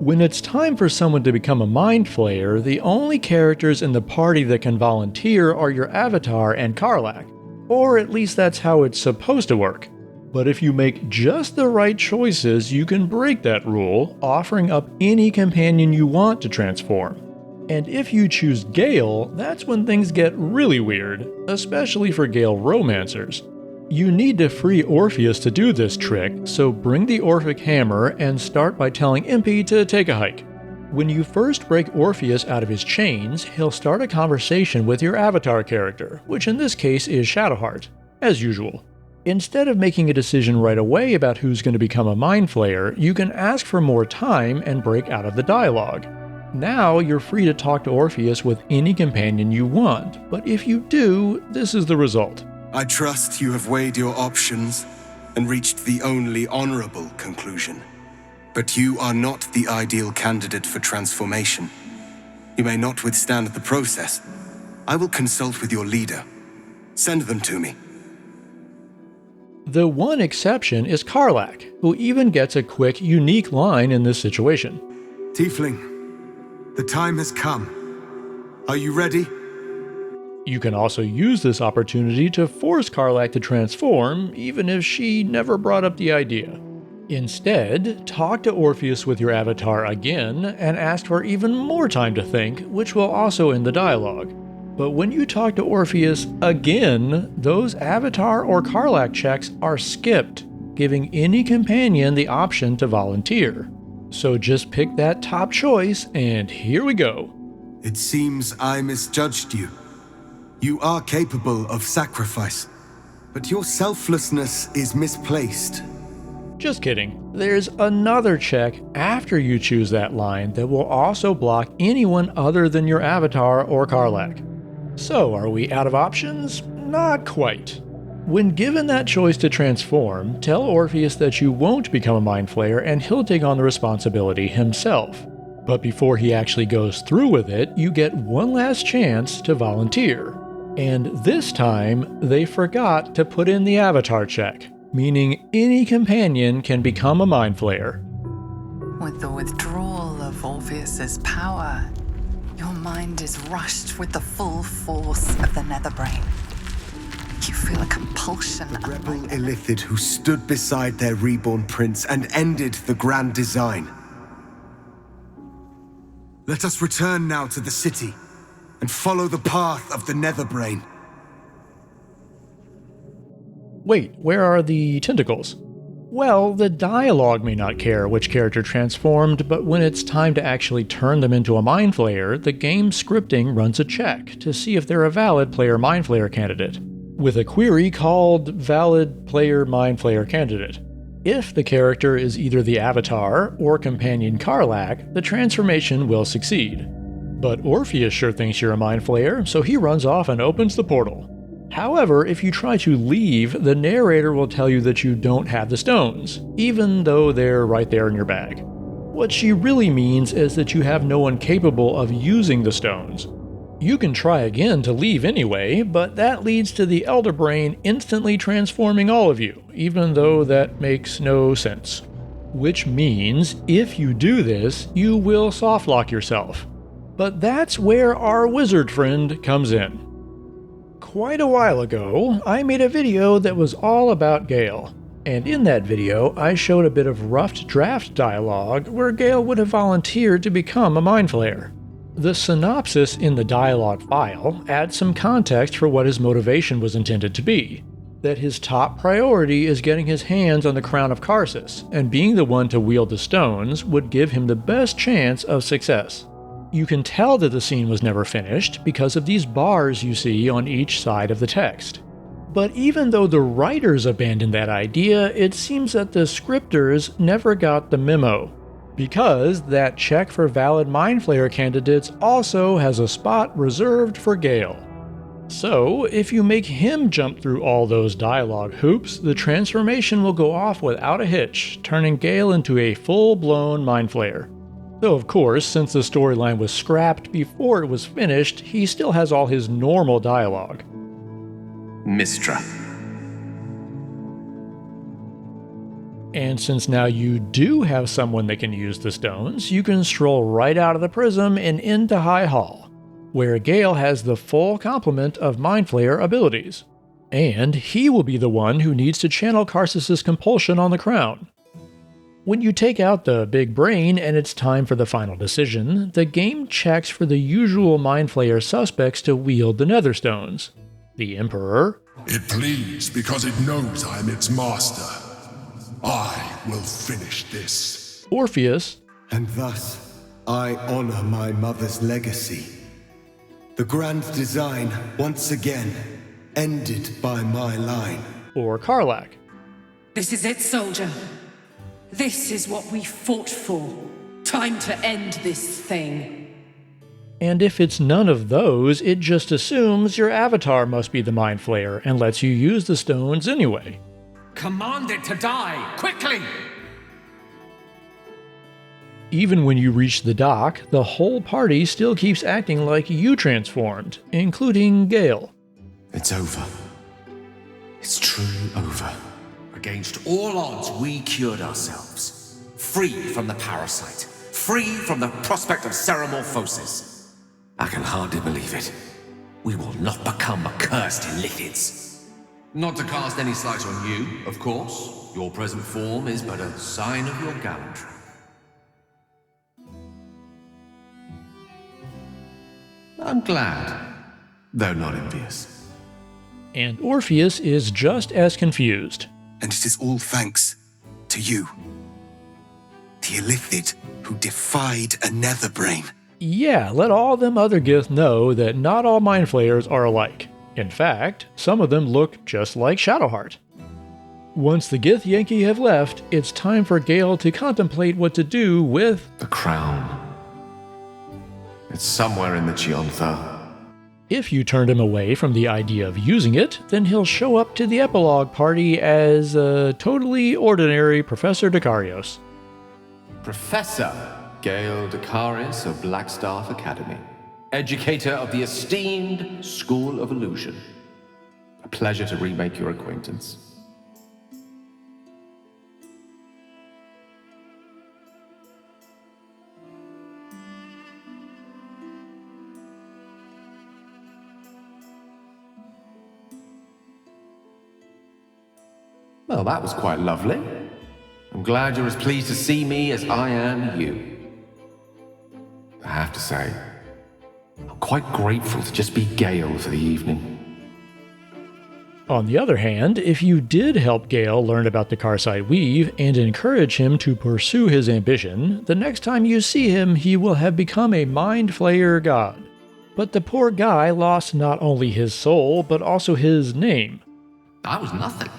When it's time for someone to become a Mind Flayer, the only characters in the party that can volunteer are your avatar and Karlach. Or at least that's how it's supposed to work. But if you make just the right choices, you can break that rule, offering up any companion you want to transform. And if you choose Gale, that's when things get really weird, especially for Gale romancers. You need to free Orpheus to do this trick, so bring the Orphic Hammer and start by telling Impy to take a hike. When you first break Orpheus out of his chains, he'll start a conversation with your avatar character, which in this case is Shadowheart, as usual. Instead of making a decision right away about who's going to become a Mind Flayer, you can ask for more time and break out of the dialogue. Now you're free to talk to Orpheus with any companion you want, but if you do, this is the result. I trust you have weighed your options and reached the only honorable conclusion. But you are not the ideal candidate for transformation. You may not withstand the process. I will consult with your leader. Send them to me. The one exception is Karlach, who even gets a quick, unique line in this situation. Tiefling, the time has come. Are you ready? You can also use this opportunity to force Karlach to transform, even if she never brought up the idea. Instead, talk to Orpheus with your avatar again and ask for even more time to think, which will also end the dialogue. But when you talk to Orpheus again, those avatar or Karlach checks are skipped, giving any companion the option to volunteer. So just pick that top choice, and here we go. It seems I misjudged you. You are capable of sacrifice, but your selflessness is misplaced. Just kidding. There's another check after you choose that line that will also block anyone other than your avatar or Karlach. So, are we out of options? Not quite. When given that choice to transform, tell Orpheus that you won't become a Mind Flayer and he'll take on the responsibility himself. But before he actually goes through with it, you get one last chance to volunteer. And this time, they forgot to put in the avatar check, meaning any companion can become a Mind Flayer. With the withdrawal of Orpheus's power, your mind is rushed with the full force of the Netherbrain. You feel a compulsion. The rebel Illithid who stood beside their reborn prince and ended the grand design. Let us return now to the city and follow the path of the Netherbrain. Wait, where are the tentacles? Well, the dialogue may not care which character transformed, but when it's time to actually turn them into a Mind Flayer, the game scripting runs a check to see if they're a valid player Mind Flayer candidate, with a query called Valid Player Mind Flayer Candidate. If the character is either the avatar or companion Karlach, the transformation will succeed. But Orpheus sure thinks you're a Mind Flayer, so he runs off and opens the portal. However, if you try to leave, the narrator will tell you that you don't have the stones, even though they're right there in your bag. What she really means is that you have no one capable of using the stones. You can try again to leave anyway, but that leads to the Elder Brain instantly transforming all of you, even though that makes no sense. Which means, if you do this, you will softlock yourself. But that's where our wizard friend comes in. Quite a while ago, I made a video that was all about Gale, and in that video I showed a bit of rough draft dialogue where Gale would have volunteered to become a Mind Flayer. The synopsis in the dialogue file adds some context for what his motivation was intended to be, that his top priority is getting his hands on the crown of Karsus, and being the one to wield the stones would give him the best chance of success. You can tell that the scene was never finished because of these bars you see on each side of the text. But even though the writers abandoned that idea, it seems that the scripters never got the memo, because that check for valid Mind Flayer candidates also has a spot reserved for Gale. So, if you make him jump through all those dialogue hoops, the transformation will go off without a hitch, turning Gale into a full-blown Mind Flayer. Though of course, since the storyline was scrapped before it was finished, he still has all his normal dialogue. Mistra. And since now you do have someone that can use the stones, you can stroll right out of the prism and into High Hall, where Gale has the full complement of Mind Flayer abilities. And he will be the one who needs to channel Karsus's compulsion on the crown. When you take out the big brain and it's time for the final decision, the game checks for the usual Mind Flayer suspects to wield the Netherstones. The Emperor. It pleads because it knows I am its master. I will finish this. Orpheus. And thus, I honor my mother's legacy. The grand design, once again, ended by my line. Or Karlach. This is it, soldier. This is what we fought for. Time to end this thing. And if it's none of those, it just assumes your avatar must be the Mind Flayer and lets you use the stones anyway. Command it to die, quickly! Even when you reach the dock, the whole party still keeps acting like you transformed, including Gale. It's over. It's truly over. Against all odds, we cured ourselves. Free from the parasite. Free from the prospect of ceremorphosis. I can hardly believe it. We will not become accursed Illithids. Not to cast any slight on you, of course. Your present form is but a sign of your gallantry. I'm glad, though not envious. And Orpheus is just as confused. And it is all thanks to you. The Illithid who defied a Netherbrain. Yeah, let all them other Gith know that not all Mind Flayers are alike. In fact, some of them look just like Shadowheart. Once the Gith Yankee have left, it's time for Gale to contemplate what to do with the crown. It's somewhere in the Chiontha. If you turned him away from the idea of using it, then he'll show up to the epilogue party as a totally ordinary Professor Dekarios. Professor Gale Dekarios of Blackstaff Academy. Educator of the esteemed School of Illusion. A pleasure to remake your acquaintance. Well, that was quite lovely. I'm glad you're as pleased to see me as I am you. I have to say, I'm quite grateful to just be Gale for the evening. On the other hand, if you did help Gale learn about the Karsite Weave and encourage him to pursue his ambition, the next time you see him, he will have become a Mind Flayer god. But the poor guy lost not only his soul, but also his name. I was nothing.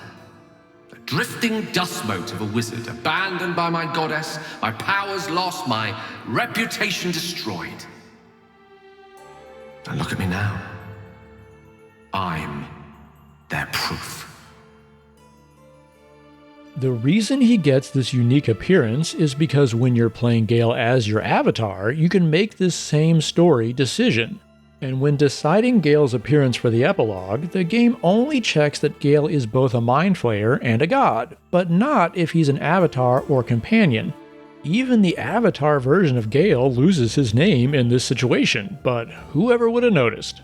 A drifting dust mote of a wizard, abandoned by my goddess, my powers lost, my reputation destroyed. And look at me now. I'm their proof. The reason he gets this unique appearance is because when you're playing Gale as your avatar, you can make this same story decision. And when deciding Gale's appearance for the epilogue, the game only checks that Gale is both a Mind Flayer and a god, but not if he's an avatar or companion. Even the avatar version of Gale loses his name in this situation, but whoever would have noticed?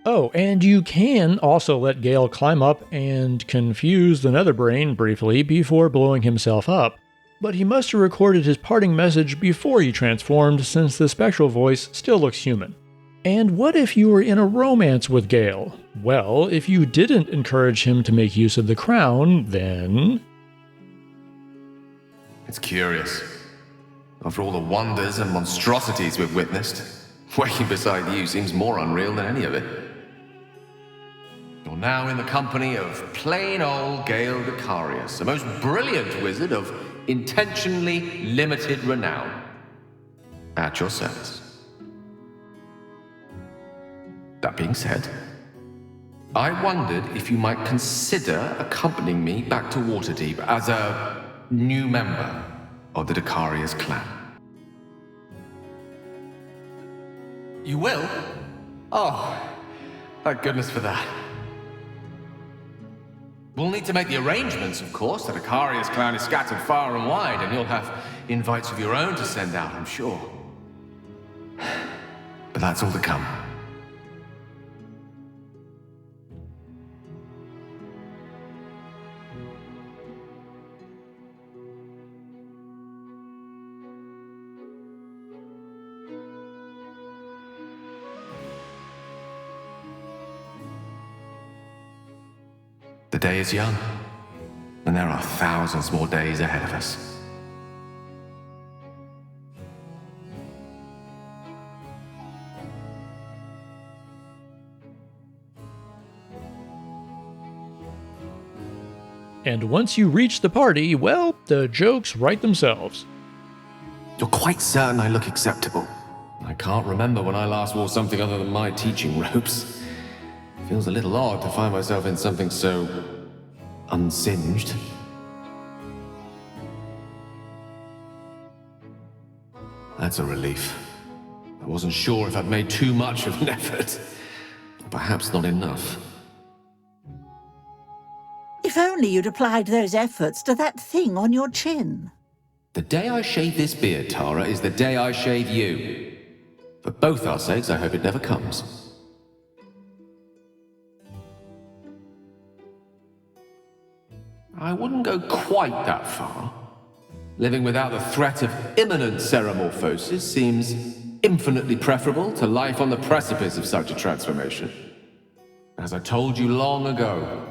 Oh, and you can also let Gale climb up and confuse the Netherbrain briefly before blowing himself up, but he must have recorded his parting message before he transformed since the spectral voice still looks human. And what if you were in a romance with Gale? Well, if you didn't encourage him to make use of the crown, then... It's curious. After all the wonders and monstrosities we've witnessed, waking beside you seems more unreal than any of it. You're now in the company of plain old Gale Dekarios, a most brilliant wizard of intentionally limited renown. At your service. That being said, I wondered if you might consider accompanying me back to Waterdeep as a new member of the Dekarios clan. You will? Oh, thank goodness for that. We'll need to make the arrangements, of course. That Ikaria's clan is scattered far and wide, and you'll have invites of your own to send out, I'm sure. But that's all to come. The day is young, and there are thousands more days ahead of us. And once you reach the party, well, the jokes write themselves. You're quite certain I look acceptable? I can't remember when I last wore something other than my teaching robes. Feels a little odd to find myself in something so unsinged. That's a relief. I wasn't sure if I'd made too much of an effort. Perhaps not enough. If only you'd applied those efforts to that thing on your chin. The day I shave this beard, Tara, is the day I shave you. For both our sakes, I hope it never comes. I wouldn't go quite that far. Living without the threat of imminent ceremorphosis seems infinitely preferable to life on the precipice of such a transformation. As I told you long ago,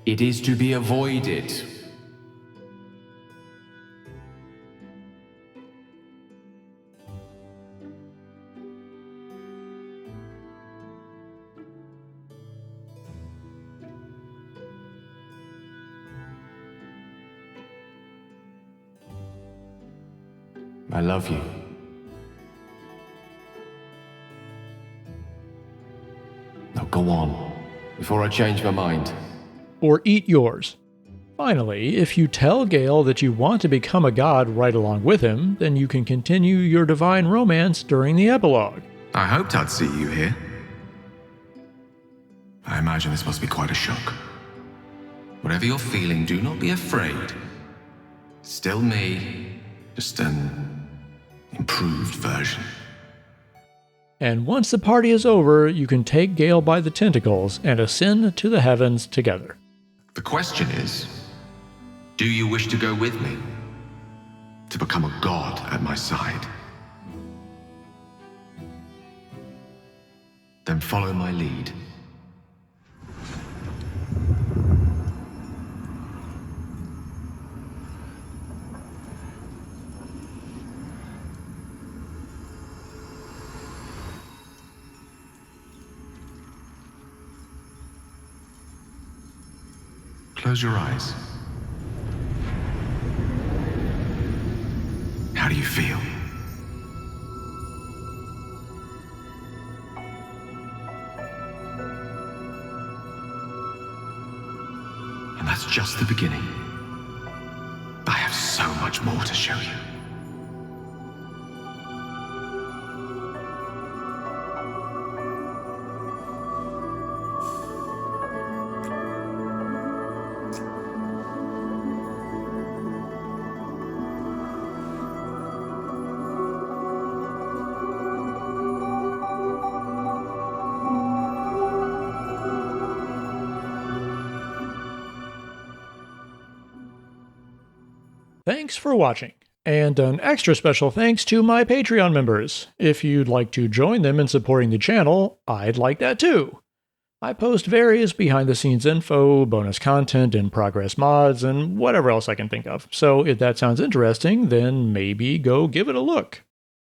it is to be avoided. I love you. Now go on, before I change my mind. Or eat yours. Finally, if you tell Gale that you want to become a god right along with him, then you can continue your divine romance during the epilogue. I hoped I'd see you here. I imagine this must be quite a shock. Whatever you're feeling, do not be afraid. Still me, just an improved version. And once the party is over, you can take Gale by the tentacles and ascend to the heavens together. The question is, do you wish to go with me? To become a god at my side. Then follow my lead. Close your eyes. How do you feel? And that's just the beginning. I have so much more to show you. Thanks for watching, and an extra special thanks to my Patreon members. If you'd like to join them in supporting the channel, I'd like that too. I post various behind-the-scenes info, bonus content, in-progress mods, and whatever else I can think of. So if that sounds interesting, then maybe go give it a look.